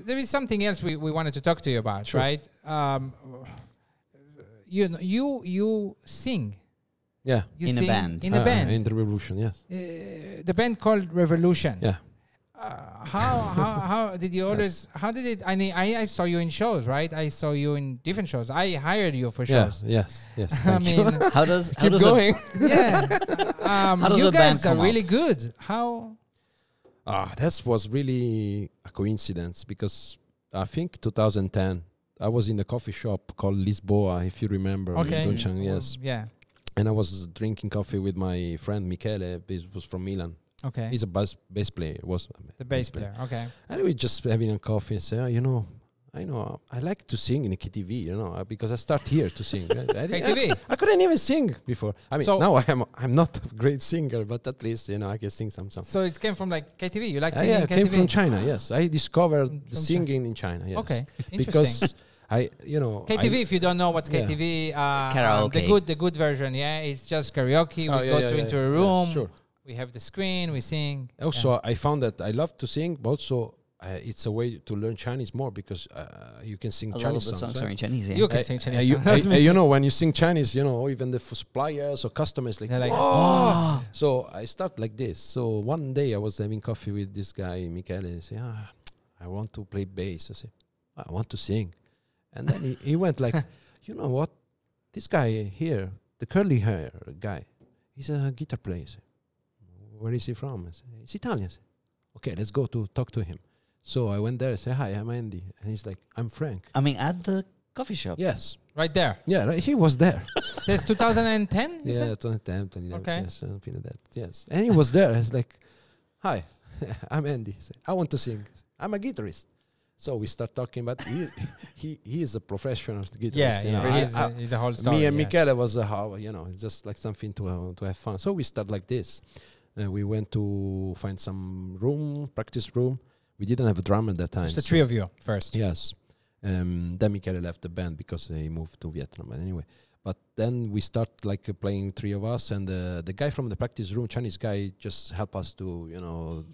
there is something else we wanted to talk to you about, Sure. right? You sing. Yeah. You In a sing band. In a band. In the Revolution, yes. The band called Revolution. Yeah. How did you always? How did it? I mean, I saw you in shows, right? I saw you in different shows. I hired you for shows. Yes. I Thank you. mean, How does Keep going. yeah. does You a band guys are come really up? good. How? That was really a coincidence because I think 2010 I was in a coffee shop called Lisboa, if you remember. Okay. In Dunchang, yes. Yeah. And I was drinking coffee with my friend Michele. He was from Milan. Okay. He's a bass player. Was The bass player. Okay. And we just having a coffee and say, I like to sing in a KTV, because I start here to sing. KTV. I couldn't even sing before. I mean, So- now I'm not a great singer, but at least I can sing some songs. So it came from like KTV. You like singing Yeah, KTV? it came from China. Yes, I discovered From the singing in China. Yes. Okay. Interesting. Because KTV, if you don't know what's Yeah. KTV, Karaoke. the good version, it's just karaoke. Oh, We yeah, go yeah, into yeah. a room. Yes, sure. We have the screen. We sing. Also, I found that I love to sing, but also it's a way to learn Chinese more because you can sing A lot Chinese of the songs right? are in Chinese. Yeah. You can sing Chinese. songs. When you sing Chinese, even the suppliers or customers They're like, "Oh!" So I start like this. So one day I was having coffee with this guy, Michele. He said, I want to play bass. I said, I want to sing. And then he went like, you know what? This guy here, the curly hair guy, he's a guitar player. I said, where is he from? I said, he's Italian. I said, okay, let's go to talk to him. So I went there. I said, hi, I'm Andy. And he's like, I'm Frank. I mean, at the coffee shop. Yes. right there. Yeah, right, he was there. That's 2010. is Yeah, it? 2010, 2011. Okay. Yes, something like that. Yes. And he was there. I was like, hi, I'm Andy. I said, I want to sing. I'm a guitarist. So we start talking, but he is a professional guitarist. Yeah, you know. he's a whole story. Me and yes. Michele was it's just like something to have fun. So we start like this. We went to find some practice room. We didn't have a drum at that time. Just the three of you first. Yes. Then Michele left the band because he moved to Vietnam. But anyway, but then we start like playing three of us, and the guy from the practice room, Chinese guy, just help us to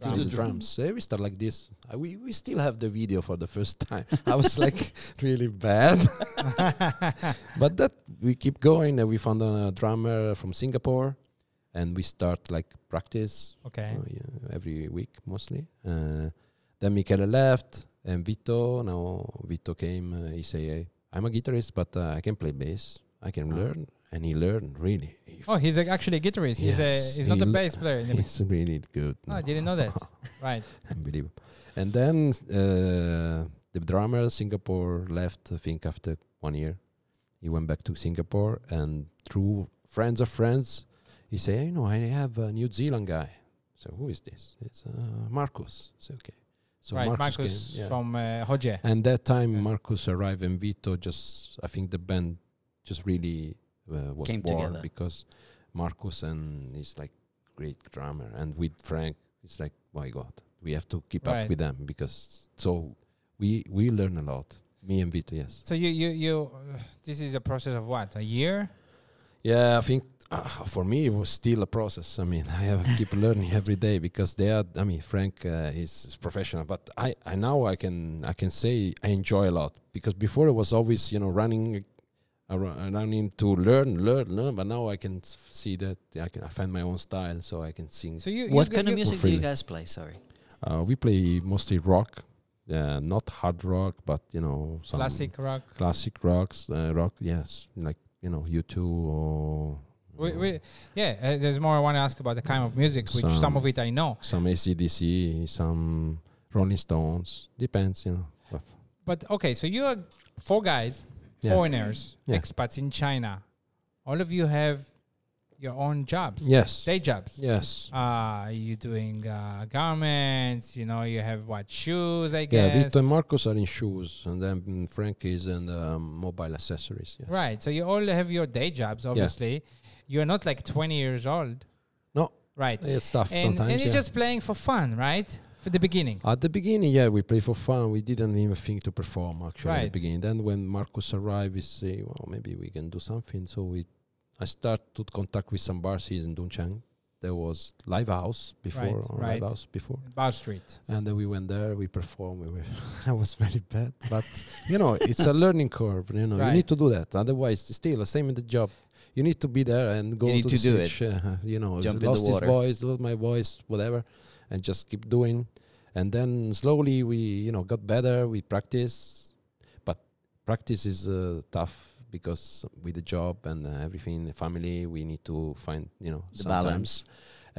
do the drums. We start like this. We still have the video for the first time. I was like really bad, but that we keep going. And we found a drummer from Singapore, and we start like practice. Okay. Every week mostly. Then Michele left, and Vito came. He say, hey, I'm a guitarist, but I can play bass. I can learn. And he learned really. He's actually a guitarist. He's not a bass player. He's really good. I didn't know that. Right. Unbelievable. And then the drummer Singapore left, I think, after 1 year. He went back to Singapore, and through friends of friends, he said, I have a New Zealand guy. So who is this? It's Marcus. So okay. So right, Marcus came, from Hoje. And that time Marcus arrived, and Vito I think the band just really was Came born together. because Marcus and he's like great drummer, and with Frank, it's like, my God, we have to keep up with them because we learn a lot. Me and Vito, yes. So you this is a process of what, a year? Yeah, I think for me it was still a process. I mean, I have to keep learning every day because Frank is professional, but I now I can say I enjoy a lot because before it was always running to learn, but now I can see that I find my own style, so I can sing. So what kind of music do you guys play? Sorry. We play mostly rock, not hard rock, but some classic rock. Classic rocks, rock, yes, like U2 or. There's more I want to ask about the kind of music, which some of it I know. Some AC/DC, some Rolling Stones, depends, But okay, so you are 4 guys, foreigners, expats in China. All of you have your own jobs. Yes. Day jobs. Yes. You doing garments, you have shoes, I guess. Yeah, Vito and Marcos are in shoes, and then Frank is in mobile accessories. Yes. Right, so you all have your day jobs, obviously. Yeah. You're not like 20 years old. No. Right. It's tough sometimes. And you're just playing for fun, right? For the beginning. At the beginning, yeah, we play for fun. We didn't even think to perform, actually, at the beginning. Then when Marcus arrived, we say, well, maybe we can do something. So I start to contact with some bars here in Dunchang. there was Live House before, Right. Live House before. Bar Street. And then we went there, we performed. I was very bad, but it's a learning curve. You need to do that. Otherwise, it's still the same in the job. You need to be there and go to the stage. Jump in lost the his water. voice, lost my voice, whatever, and just keep doing. And then slowly we, got better. We practice, but practice is tough because with the job and everything, the family, we need to find, the sometimes. balance.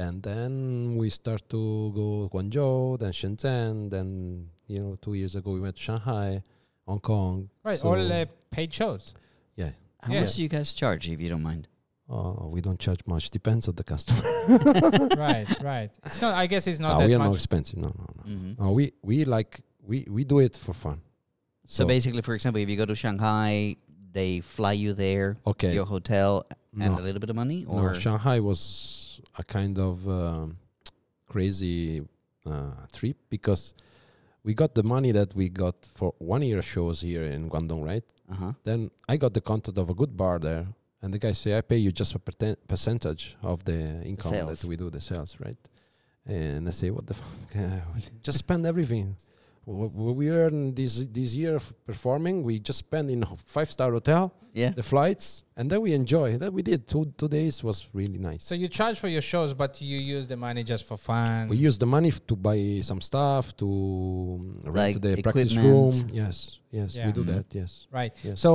And then we start to go Guangzhou, then Shenzhen, then 2 years ago we went to Shanghai, Hong Kong. Right, So, all paid shows. yeah. How Yeah. much do you guys charge, if you don't mind? We don't charge much. Depends on the customer. Right. It's not. I guess it's not we that are not much. expensive. No. Mm-hmm. We do it for fun. So basically, for example, if you go to Shanghai, they fly you there, Okay. your hotel, and No. a little bit of money, No, or Shanghai was a kind of crazy trip because we got the money that we got for 1 year shows here in Guangdong, right? uh-huh. Then I got the contact of a good bar there, and the guy say, I pay you just a percentage of the income sales. that we do, the sales, right? And I say, what the fuck? Just spend everything. We earn this year of performing. We just spend in a 5-star hotel, Yeah. the flights, and then we enjoy. That we did 2 days was really nice. So you charge for your shows, but you use the money just for fun. We use the money to buy some stuff, to rent Like the practice room. equipment. Yes, Yeah. we do Mhm. that. Yes. Right. Yes. So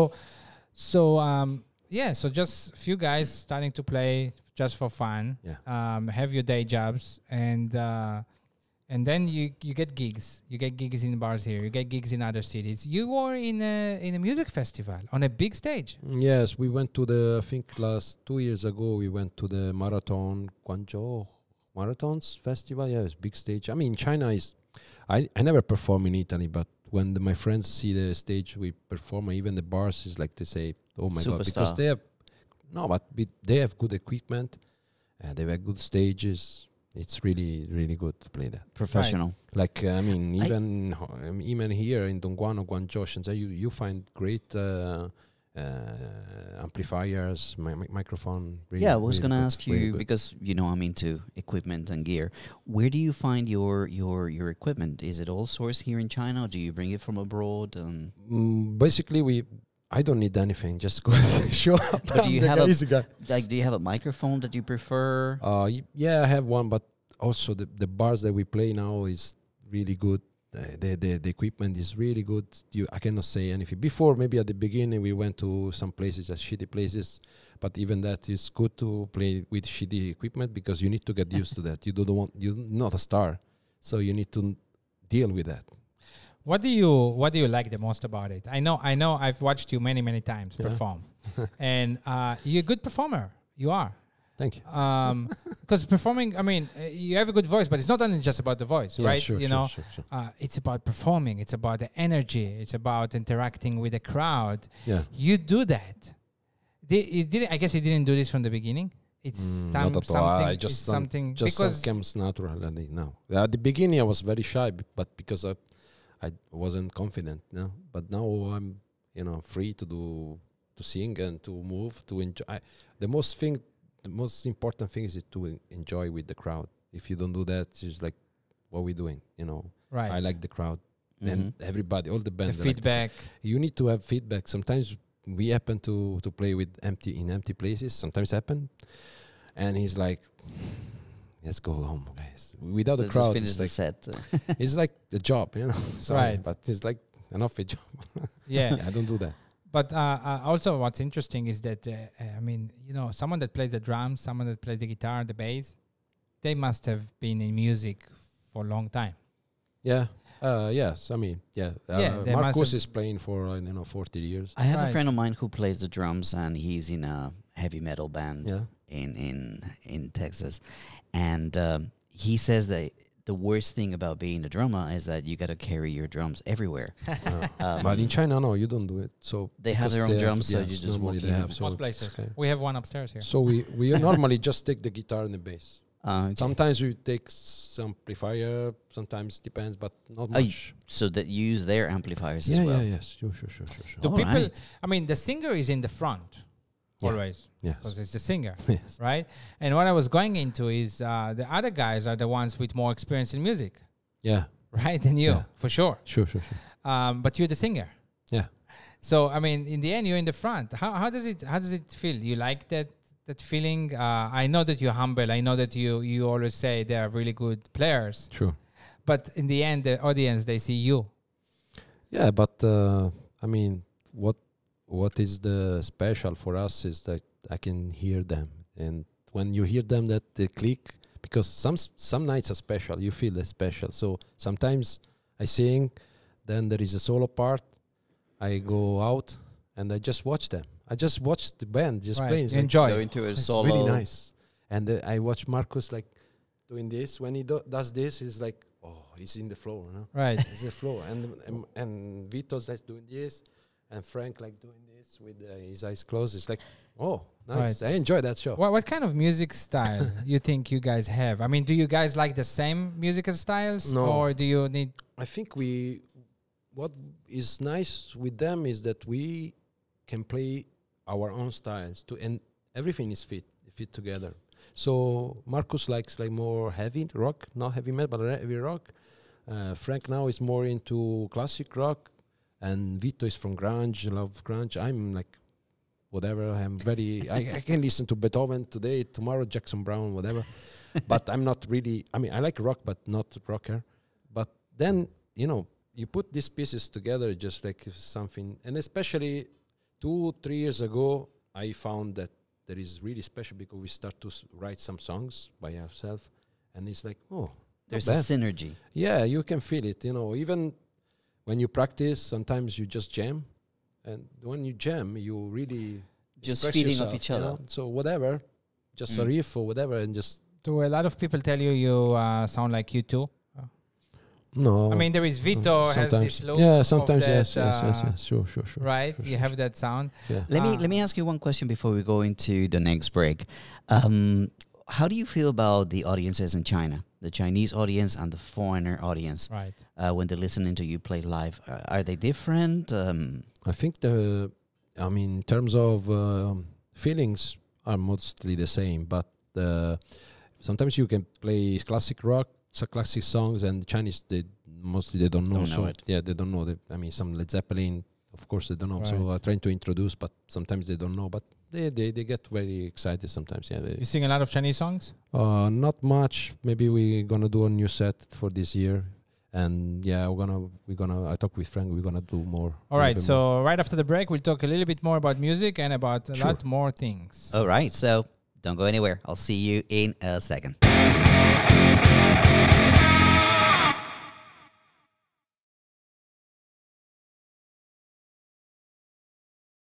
so just few guys starting to play just for fun. Yeah. Have your day jobs, and then you get gigs. You get gigs in bars here. You get gigs in other cities. You were in a music festival on a big stage. Yes, we went to I think last 2 years ago, we went to the Guangzhou Marathons Festival. Yeah, it's big stage. I mean, China is, I never perform in Italy, but when my friends see the stage we perform, even the bars, is like they say, oh my God, because Superstar. they have good equipment, and they have good stages. It's really, really good to play that. Professional. Like, I mean, even here in Dongguan or Guangzhou, Shenzhen, you find great amplifiers, microphone. Really, Yeah, I was really gonna good, ask really you good. because I'm into equipment and gear. Where do you find your equipment? Is it all sourced here in China, or do you bring it from abroad? Basically, I don't need anything. Just go show up. But do you The have guy a- is the guy. Like, do you have a microphone that you prefer? Yeah, I have one, but also the bars that we play now is really good. The equipment is really good. I cannot say anything. Before, maybe at the beginning, we went to some places, just shitty places, but even that is good to play with shitty equipment because you need to get used to that. You're not a star, so you need to deal with that. What do you like the most about it? I know. I've watched you many times Yeah. perform, and you're a good performer. You are. Thank you. Because performing, I mean, you have a good voice, but it's not only just about the voice, Yeah, right? sure, you sure, know, sure. it's about performing. It's about the energy. It's about interacting with the crowd. Yeah. You do that. I guess you didn't do this from the beginning. It's Not at all. something. I just it's something just because comes naturally now. At the beginning, I was very shy, but because I wasn't confident. No, but now I'm free to sing and to move to enjoy. The most important thing is to enjoy with the crowd. If you don't do that, it's like, what are we doing? right. I like the crowd and everybody, all the the bands. feedback. You need to have feedback. Sometimes we happen to play with empty places. Sometimes happen, and he's like, "Let's go home, guys." Without the Let's crowd, finish it's the like set. it's like the job, Sorry, Right. But it's like an office job. Yeah. I don't do that. But also, what's interesting is that I mean, someone that plays the drums, someone that plays the guitar, the bass, they must have been in music for a long time. Yeah. Yes. I mean, yeah. they Marcus must have- is playing for 40 years. I have a Right. friend of mine who plays the drums, and he's in a heavy metal band Yeah. in Texas, and he says that the worst thing about being a drummer is that you got to carry your drums everywhere. But in China, no, you don't do it. So They have because their own drums, so yes, you just normally walk they in. have. So Most places. okay. We have one upstairs here. So we normally just take the guitar and the bass. Okay. Sometimes we take some amplifier. Sometimes depends, but not Oh, much. So that you use their amplifiers Yeah, as well. yes, sure. Do All people? right. I mean, the singer is in the front. Yeah. always, Yeah. because it's the singer, Yes. right? And what I was going into is the other guys are the ones with more experience in music, Yeah. right? Than you, Yeah. for sure. Sure. But you're the singer. Yeah. So I mean, in the end, you're in the front. How does it feel? You like that feeling? I know that you're humble. I know that you always say they are really good players. Sure. But in the end, the audience, they see you. Yeah, but I mean, what is the special for us is that I can hear them, and when you hear them, that they click, because some nights are special. You feel they're special. So sometimes I sing, then there is a solo part. I go out and I just watch them. I just watch the band just playing. You enjoy. Go into a It's solo. really nice. And I watch Marcus like doing this. When he does this, he's like, oh, he's in the flow, you know? Right. He's in the flow. And Vito's like doing this, and Frank like doing this with his eyes closed. It's like, oh, nice. Right. I enjoy that show. What kind of music style you think you guys have? I mean, do you guys like the same musical styles? No. Or do you need... I think what is nice with them is that we can play our own styles and everything is fit together. So Marcus likes like more heavy rock, not heavy metal, but heavy rock. Frank now is more into classic rock, and Vito is from grunge, love grunge. I'm like, whatever. I'm very, I can listen to Beethoven today, tomorrow Jackson Brown, whatever. But I'm not really, I mean, I like rock, but not rocker. But then, you know, you put these pieces together just like something, and especially 2-3 years ago, I found that there is really special because we start to write some songs by ourselves, and it's like, oh, There's a synergy. yeah, you can feel it. You know, even when you practice, sometimes you just jam, and when you jam, you really Just express feeding yourself, off each you other. know? So whatever, just a riff or whatever, and just Do a lot of people tell you sound like you too? no. I mean, there is Vito has this look. Yeah, of sometimes that, yes. Sure. Right, Sure, you have that sound. Yeah. Let me ask you one question before we go into the next break. How do you feel about the audiences in China, the Chinese audience and the foreigner audience, Right. when they're listening to you play live? Are they different? I think in terms of feelings are mostly the same, but sometimes you can play classic rock, classic songs, and Chinese they don't know. Don't know it. Yeah, they don't know. Some Led Zeppelin, of course, they don't know. So Right. I'm trying to introduce, but sometimes they don't know. But they get very excited sometimes. Yeah, You sing a lot of Chinese songs? not much. Maybe we're gonna do a new set for this year, and yeah, we're gonna. I talk with Frank. We're gonna do more. All right, so right after the break, we'll talk a little bit more about music and about a Sure. lot more things. All right, so don't go anywhere. I'll see you in a second.